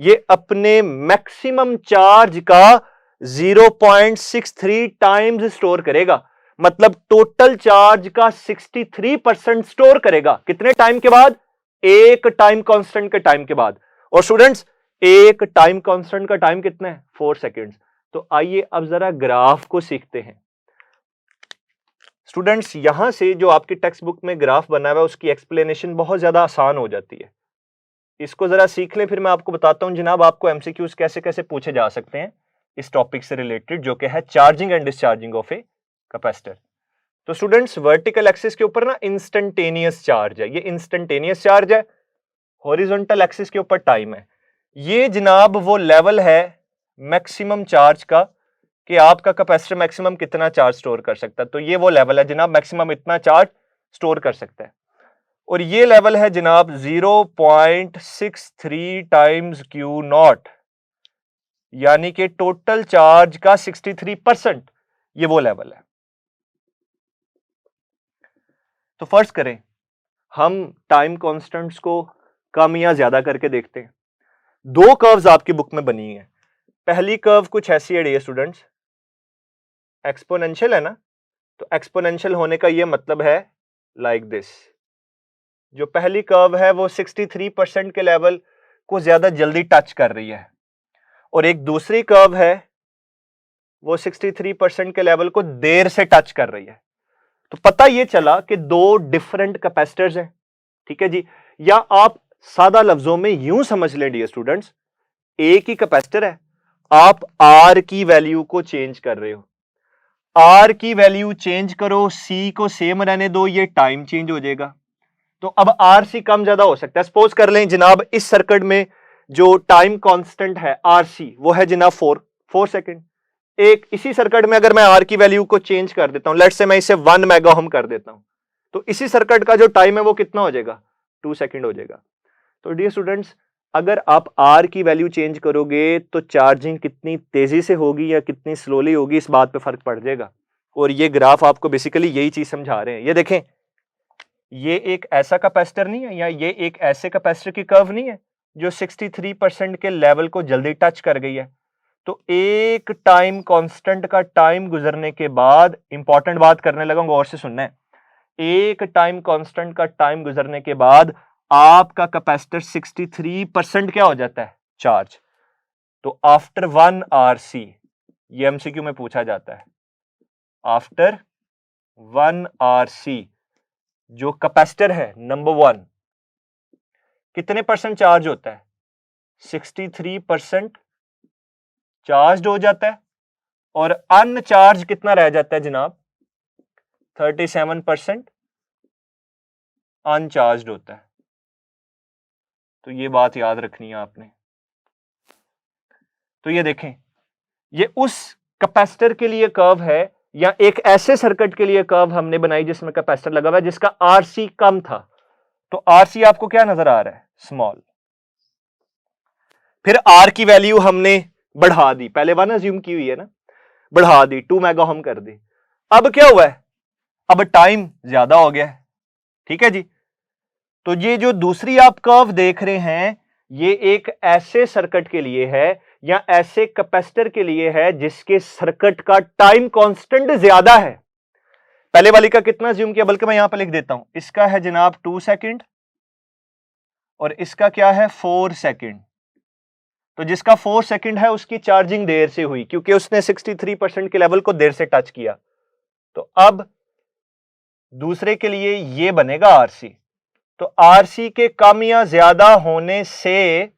ये अपने मैक्सिमम चार्ज का 0.63 टाइम्स स्टोर करेगा, मतलब टोटल चार्ज का 63% स्टोर करेगा। कितने टाइम के बाद? एक टाइम कांस्टेंट के टाइम के बाद। और स्टूडेंट्स, एक टाइम कांस्टेंट का टाइम कितना है? 4 सेकंड्स। तो आइए अब जरा ग्राफ को सीखते हैं। स्टूडेंट्स, यहां से जो आपकी टेक्स्ट बुक में ग्राफ बना हुआ है उसकी एक्सप्लेनेशन बहुत ज्यादा आसान हो जाती है। इसको जरा सीख लें, फिर मैं आपको बताता हूं जनाब आपको एमसीक्यूज कैसे कैसे पूछे जा सकते हैं इस टॉपिक से रिलेटेड, जो कि है charging and discharging of a capacitor. तो स्टूडेंट्स, वर्टिकल एक्सिस के ऊपर ना इंस्टेंटेनियस चार्ज है, ये इंस्टेंटेनियस चार्ज है। हॉरिजॉन्टल एक्सिस के ऊपर टाइम है। ये जनाब वो लेवल है मैक्सिमम चार्ज का कि आपका कैपेसिटर मैक्सिमम कितना चार्ज स्टोर कर सकता है। तो ये वो लेवल है जनाब, मैक्सिमम इतना चार्ज स्टोर कर सकता है। और ये लेवल है जनाब 0.63 टाइम्स Q नॉट, यानी कि टोटल चार्ज का 63%, ये वो लेवल है। तो फर्ज करें हम टाइम कांस्टेंट्स को कम या ज्यादा करके देखते हैं। दो कर्व्स आपकी बुक में बनी है। पहली कर्व कुछ ऐसी है डियर स्टूडेंट्स, एक्सपोनेंशियल है ना, तो एक्सपोनेंशियल होने का यह मतलब है लाइक दिस। जो पहली कर्व है वो 63% के लेवल को ज्यादा जल्दी टच कर रही है, और एक दूसरी कर्व है वो 63% के लेवल को देर से टच कर रही है। तो पता ये चला कि दो डिफरेंट कैपेसिटर्स हैं, ठीक है जी। या आप सादा लफ्जों में यूं समझ लें डियर स्टूडेंट्स, एक ही कैपेसिटर है, आप आर की वैल्यू को चेंज कर रहे हो। आर की वैल्यू चेंज करो, सी को सेम रहने दो, ये टाइम चेंज हो जाएगा। तो अब आर सी कम ज्यादा हो सकता है। सपोज कर लें जनाब इस सर्किट में जो टाइम कांस्टेंट है आर सी वो है जनाब 4 सेकंड। एक इसी सर्किट में अगर मैं आर की वैल्यू को चेंज कर देता हूं, लेट्स से मैं इसे 1 मेगा ओम कर देता हूं, तो इसी सर्किट का जो टाइम है वो कितना हो जाएगा, 2 सेकंड हो जाएगा। तो डियर स्टूडेंट्स, अगर आप आर की वैल्यू चेंज करोगे तो चार्जिंग कितनी तेजी से होगी या कितनी स्लोली होगी, इस बात पे फर्क पड़ जाएगा। और ये ग्राफ आपको बेसिकली यही चीज समझा रहे हैं। ये देखें, ये एक ऐसा कैपेसिटर नहीं है या ये एक ऐसे कैपेसिटर की कर्व नहीं है जो 63% के लेवल को जल्दी टच कर गई है। तो एक टाइम कांस्टेंट का टाइम गुजरने के बाद, इंपॉर्टेंट बात करने लगा, गौर से सुनना है, एक टाइम कांस्टेंट का टाइम गुजरने के बाद आपका कैपेसिटर 63% क्या हो जाता है, चार्ज। तो आफ्टर 1 RC, ये एमसीक्यू में पूछा जाता है, आफ्टर 1 RC जो कैपेसिटर है नंबर 1 कितने परसेंट चार्ज होता है, 63% चार्ज हो जाता है, और अनचार्ज कितना रह जाता है जनाब, 37% अनचार्ज होता है। तो ये बात याद रखनी है आपने। तो ये देखें, ये उस कैपेसिटर के लिए कर्व है या एक ऐसे सर्किट के लिए कर्व हमने बनाई जिसमें कैपेसिटर लगा हुआ है जिसका आरसी कम था। तो आरसी आपको क्या नजर आ रहा है, स्मॉल। फिर आर की वैल्यू हमने बढ़ा दी, पहले 1 अज्यूम की हुई है ना, बढ़ा दी, 2 मेगा ओम कर दी। अब क्या हुआ है, अब टाइम ज्यादा हो गया है, ठीक है जी। तो ये जो दूसरी आप कर्व देख रहे हैं, ये एक ऐसे सर्किट के लिए है या ऐसे कैपेसिटर के लिए है जिसके सर्किट का टाइम कांस्टेंट ज्यादा है। पहले वाली का कितना अज्यूम किया, बल्कि मैं यहां पर लिख देता हूं, इसका है जनाब 2 सेकंड और इसका क्या है 4 सेकंड। तो जिसका 4 सेकंड है उसकी चार्जिंग देर से हुई क्योंकि उसने 63% के लेवल को देर से टच किया। तो अब दूसरे के लिए ये बनेगा आरसी। तो आरसी के कम या ज्यादा होने से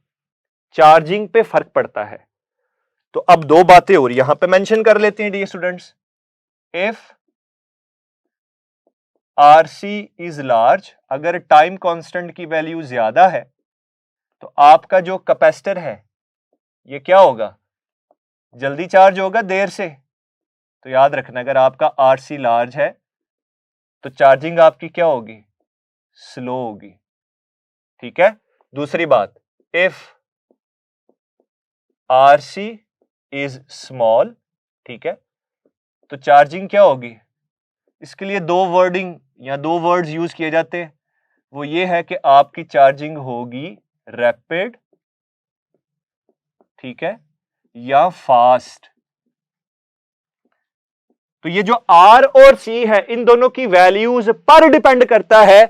चार्जिंग पे फर्क पड़ता है। तो अब दो बातें और यहां पे मेंशन कर लेते हैं dear students. If RC is large, अगर टाइम कांस्टेंट की वैल्यू ज्यादा है तो आपका जो कैपेसिटर है ये क्या होगा, जल्दी चार्ज होगा देर से। तो याद रखना, अगर आपका आरसी लार्ज है तो चार्जिंग आपकी क्या होगी, स्लो होगी, ठीक है। दूसरी बात, इफ आरसी इज स्मॉल, ठीक है, तो चार्जिंग क्या होगी। इसके लिए दो वर्डिंग या दो वर्ड्स यूज किए जाते हैं, वो ये है कि आपकी चार्जिंग होगी रैपिड, ठीक है, या फास्ट। तो ये जो आर और सी है इन दोनों की वैल्यूज पर डिपेंड करता है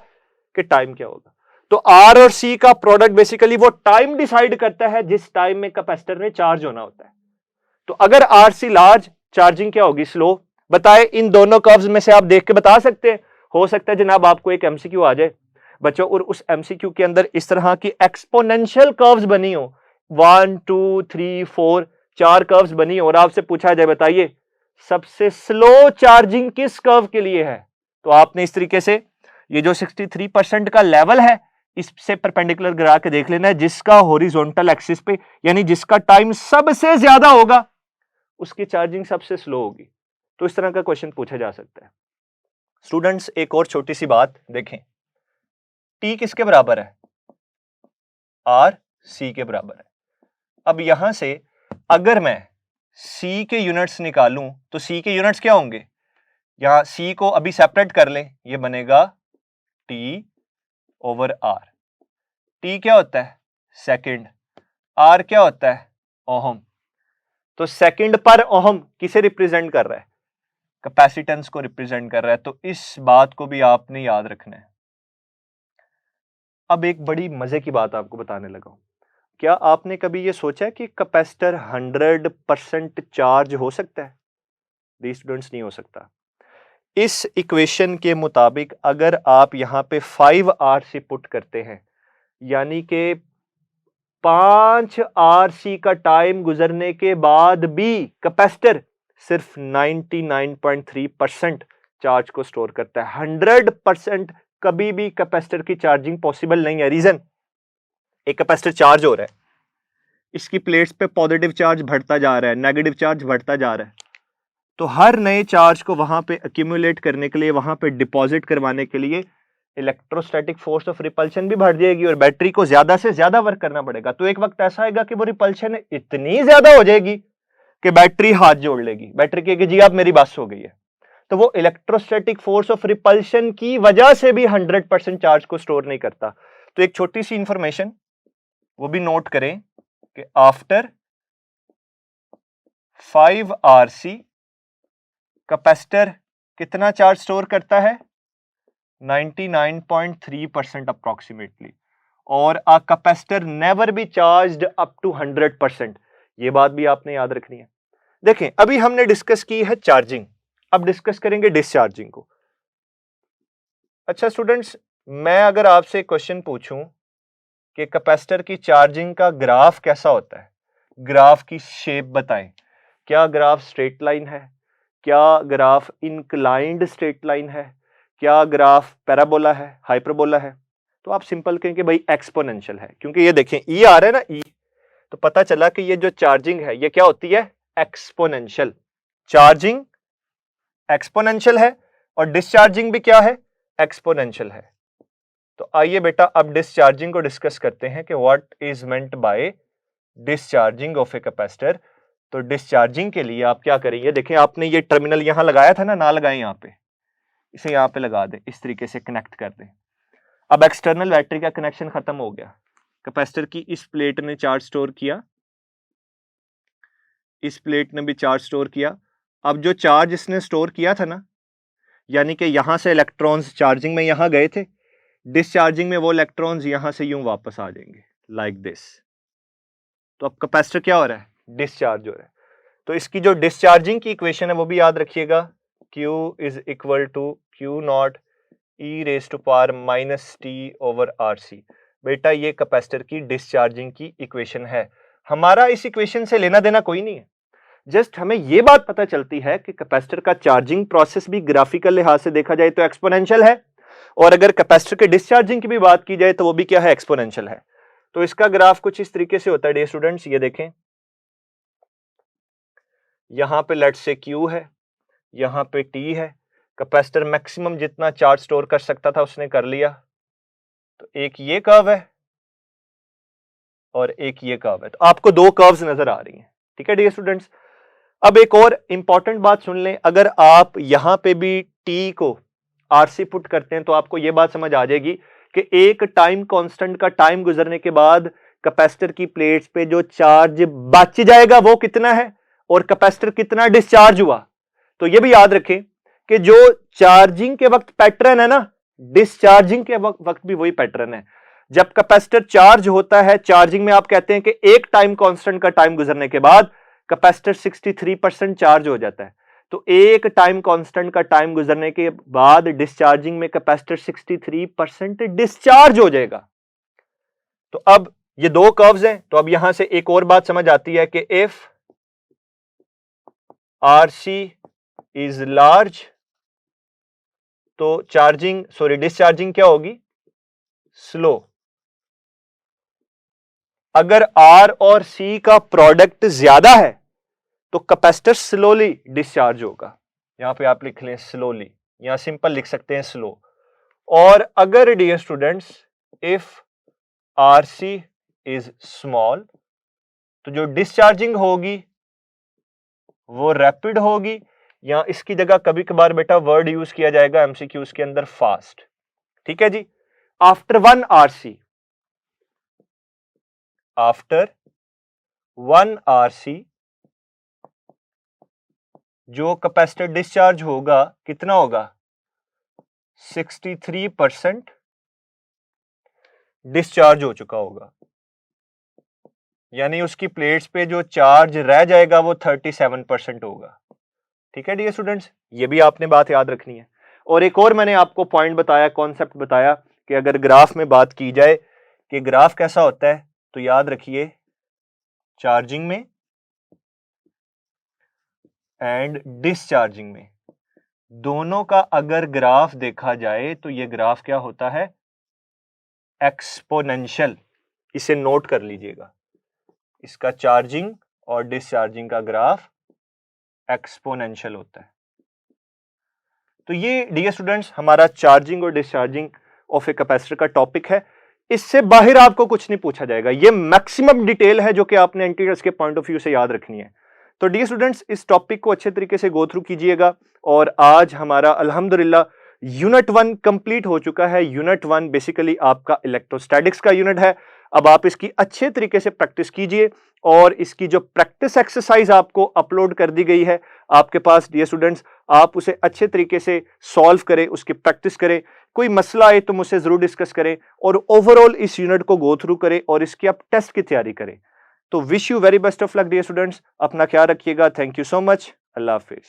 कि टाइम क्या होगा। तो आर और सी का प्रोडक्ट बेसिकली वो टाइम डिसाइड करता है जिस टाइम में कैपेसिटर में चार्ज होना होता है। तो अगर आर सी लार्ज, चार्जिंग क्या होगी, स्लो। बताए इन दोनों कर्व्स में से आप देख के बता सकते हैं। हो सकता है जनाब आपको एक एमसीक्यू आ जाए बच्चों और उस एमसीक्यू के अंदर इस तरह की एक्सपोनेंशियल कर्व्स बनी हो, 1 2 3 4 4 कर्व्स बनी हो और आपसे पूछा जाए बताइए सबसे स्लो चार्जिंग किस कर्व के लिए है। तो आपने इस तरीके से ये जो 63% का लेवल है इससे परपेंडिकुलर गिरा के देख लेना है, जिसका हॉरिजॉन्टल एक्सिस पे यानी जिसका टाइम सबसे ज्यादा होगा उसकी चार्जिंग सबसे स्लो होगी। तो इस तरह का क्वेश्चन पूछा जा सकता है। स्टूडेंट्स एक और छोटी सी बात देखें, टी किसके बराबर है, आर सी के बराबर है। अब यहां से अगर मैं सी के यूनिट्स निकालूं तो सी के यूनिट्स क्या होंगे, यहां सी को अभी सेपरेट कर लें, ये बनेगा टी ओवर आर। टी क्या होता है, सेकंड, आर क्या होता है, ओहम। तो सेकंड पर ओहम किसे रिप्रेजेंट कर रहा है, कैपेसिटेंस को रिप्रेजेंट कर रहा है। तो इस बात को भी आपने याद रखना है। अब एक बड़ी मजे की बात आपको बताने लगा हूं। क्या आपने कभी यह सोचा है कि कैपेसिटर 100% चार्ज हो सकता है? दी स्टूडेंट्स, नहीं हो सकता। इस इक्वेशन के मुताबिक अगर आप यहां पे 5R से पुट करते हैं यानी कि 5 RC का टाइम गुजरने के बाद भी कैपेसिटर सिर्फ 99.3% चार्ज को स्टोर करता है। 100% कभी भी कैपेसिटर की चार्जिंग पॉसिबल नहीं है। रीजन, एक कैपेसिटर चार्ज हो रहा है, इसकी प्लेट्स पे पॉजिटिव चार्ज बढ़ता जा रहा है, नेगेटिव चार्ज बढ़ता जा रहा है, तो हर नए चार्ज को वहां पे एक्यूमुलेट करने के लिए, वहां पे डिपॉजिट करवाने के लिए इलेक्ट्रोस्टैटिक फोर्स ऑफ रिपल्शन भी बढ़ जाएगी और बैटरी को ज्यादा से ज्यादा वर्क करना पड़ेगा। तो एक वक्त ऐसा आएगा कि वो रिपल्शन इतनी ज्यादा हो जाएगी कि बैटरी हाथ जोड़ लेगी, बैटरी कहेगी जी अब मेरी बस हो गई है। तो वो इलेक्ट्रोस्टैटिक फोर्स ऑफ रिपल्शन की वजह से भी 100% चार्ज को स्टोर नहीं करता। तो एक छोटी सी इंफॉर्मेशन वो भी नोट करें कि आफ्टर 5 RC कैपेसिटर कितना चार्ज स्टोर करता है? 99.3% अप्रोक्सीमेटली। और a capacitor never be charged up to 100%। ये बात भी आपने याद रखनी है। देखें, अभी हमने डिस्कस की है चार्जिंग, अब डिस्कस करेंगे डिस्चार्जिंग को। अच्छा स्टूडेंट्स, मैं अगर आपसे क्वेश्चन पूछूं कि कैपेसिटर की चार्जिंग का ग्राफ कैसा होता है, ग्राफ की शेप बताएं। क्या ग्राफ स्ट्रेट लाइन है? क्या ग्राफ इंक्लाइंड स्ट्रेट लाइन है? क्या ग्राफ पैराबोला है, हाइपरबोला है? तो आप सिंपल कहेंगे भाई एक्सपोनेंशियल है, क्योंकि ये देखें ई आ रहा है ना, ई, तो पता चला कि ये जो चार्जिंग है ये क्या होती है? एक्सपोनेंशियल। चार्जिंग एक्सपोनेंशियल है और डिस्चार्जिंग भी क्या है? एक्सपोनेंशियल है। तो आइए बेटा अब डिस्चार्जिंग को डिस्कस करते हैं कि what is meant bye discharging of a capacitor. तो डिस्चार्जिंग के लिए आप क्या करेंगे? देखें, आपने ये टर्मिनल यहां लगाया था ना लगाएं यहां पे, इसे यहां पे लगा दें, इस तरीके से कनेक्ट कर दें। अब एक्सटर्नल बैटरी का कनेक्शन खत्म हो गया, कैपेसिटर की इस प्लेट ने चार्ज स्टोर किया, इस प्लेट ने भी चार्ज स्टोर किया। अब जो चार्ज इसने स्टोर किया था ना, यानी कि यहां से इलेक्ट्रॉन्स चार्जिंग में यहां गए थे, डिस्चार्जिंग में वो इलेक्ट्रॉन्स यहां से यूं वापस आ जाएंगे लाइक दिस। तो अब कैपेसिटर क्या हो रहा है? डिस्चार्ज हो रहा है। तो इसकी जो डिस्चार्जिंग की इक्वेशन है वो भी याद रखिएगा, Q is equal to Q naught E raise to power minus T over RC। बेटा ये कैपेसिटर की डिस्चार्जिंग की इक्वेशन है। हमारा इस इक्वेशन से लेना देना कोई नहीं है, जस्ट हमें ये बात पता चलती है कि कैपेसिटर का चार्जिंग प्रोसेस भी ग्राफिकल लिहाज से देखा जाए तो एक्सपोनेंशियल है, और अगर कैपेसिटर के डिस्चार्जिंग की भी बात की जाए तो वो भी क्या है? एक्सपोनेंशियल है। तो इसका ग्राफ कुछ इस तरीके से होता है डियर स्टूडेंट्स, ये देखें, यहां पे लेट्स से Q है, यहां पे T है, कैपेसिटर मैक्सिमम जितना चार्ज स्टोर कर सकता था उसने कर लिया। तो एक ये कर्व है और एक ये कर्व है, तो आपको दो कर्व्स नजर आ रही हैं, ठीक है डियर स्टूडेंट्स। अब एक और इंपॉर्टेंट बात सुन लें, अगर आप यहां पे भी T को RC पुट करते हैं तो आपको यह बात समझ आ जाएगी कि एक टाइम कांस्टेंट का टाइम गुजरने के बाद कैपेसिटर की प्लेट्स पे जो चार्ज बच जाएगा वो कितना है और कैपेसिटर कितना डिस्चार्ज हुआ। तो यह भी याद रखें कि जो चार्जिंग के वक्त पैटर्न है ना, डिस्चार्जिंग के वक्त भी वही पैटर्न है। जब कैपेसिटर चार्ज होता है, चार्जिंग में आप कहते हैं कि एक टाइम कांस्टेंट का टाइम गुजरने के बाद कैपेसिटर 63% चार्ज हो जाता है। तो एक टाइम कांस्टेंट का टाइम गुजरने के बाद डिस्चार्जिंग में कैपेसिटर 63% डिस्चार्ज हो जाएगा। तो अब ये दो कर्व्स हैं, तो अब यहां से एक और बात समझ आती है कि इफ RC इज लार्ज तो डिस्चार्जिंग क्या होगी? स्लो। अगर R और C का प्रोडक्ट ज्यादा है तो कैपेसिटर स्लोली डिस्चार्ज होगा। यहां पे आप लिख लें स्लोली, यहां सिंपल लिख सकते हैं स्लो। और अगर dear students if RC is small तो जो डिस्चार्जिंग होगी वो रैपिड होगी, या इसकी जगह कभी कभार बेटा वर्ड यूज किया जाएगा एमसीक्यूज के अंदर फास्ट, ठीक है जी। आफ्टर 1 RC, आफ्टर 1 RC जो कैपेसिटर डिस्चार्ज होगा कितना होगा? 63% डिस्चार्ज हो चुका होगा, यानी उसकी प्लेट्स पे जो चार्ज रह जाएगा वो 37% होगा, ठीक है डियर स्टूडेंट्स। ये भी आपने बात याद रखनी है। और एक और मैंने आपको पॉइंट बताया, कॉन्सेप्ट बताया कि अगर ग्राफ में बात की जाए कि ग्राफ कैसा होता है, तो याद रखिए चार्जिंग में एंड डिस्चार्जिंग में, दोनों का अगर ग्राफ देखा जाए तो ये ग्राफ क्या होता है? एक्सपोनेंशियल। इसे नोट कर लीजिएगा, इसका चार्जिंग और डिस्चार्जिंग का ग्राफ एक्सपोनेंशियल होता है। तो ये डियर स्टूडेंट्स हमारा चार्जिंग और डिस्चार्जिंग ऑफ ए कैपेसिटर का टॉपिक है। इससे बाहर आपको कुछ नहीं पूछा जाएगा, ये मैक्सिमम डिटेल है जो कि आपने एंटीरियर्स के पॉइंट ऑफ व्यू से याद रखनी है। तो डियर स्टूडेंट्स इस टॉपिक को अच्छे तरीके से गो थ्रू कीजिएगा। और आज हमारा अल्हम्दुलिल्लाह यूनिट 1 कंप्लीट हो चुका है। यूनिट 1 बेसिकली आपका इलेक्ट्रोस्टैटिक्स का यूनिट है। अब आप इसकी अच्छे तरीके से प्रैक्टिस कीजिए और इसकी जो प्रैक्टिस एक्सरसाइज आपको अपलोड कर दी गई है आपके पास डियर स्टूडेंट्स, आप उसे अच्छे तरीके से सॉल्व करें, उसकी प्रैक्टिस करें। कोई मसला आए तो मुझसे जरूर डिस्कस करें और ओवरऑल इस यूनिट को गो थ्रू करें और इसकी आप टेस्ट की तैयारी करें। तो wish you very best of luck dear students, अपना ख्याल रखिएगा। Thank you so much. अल्लाह हाफिज।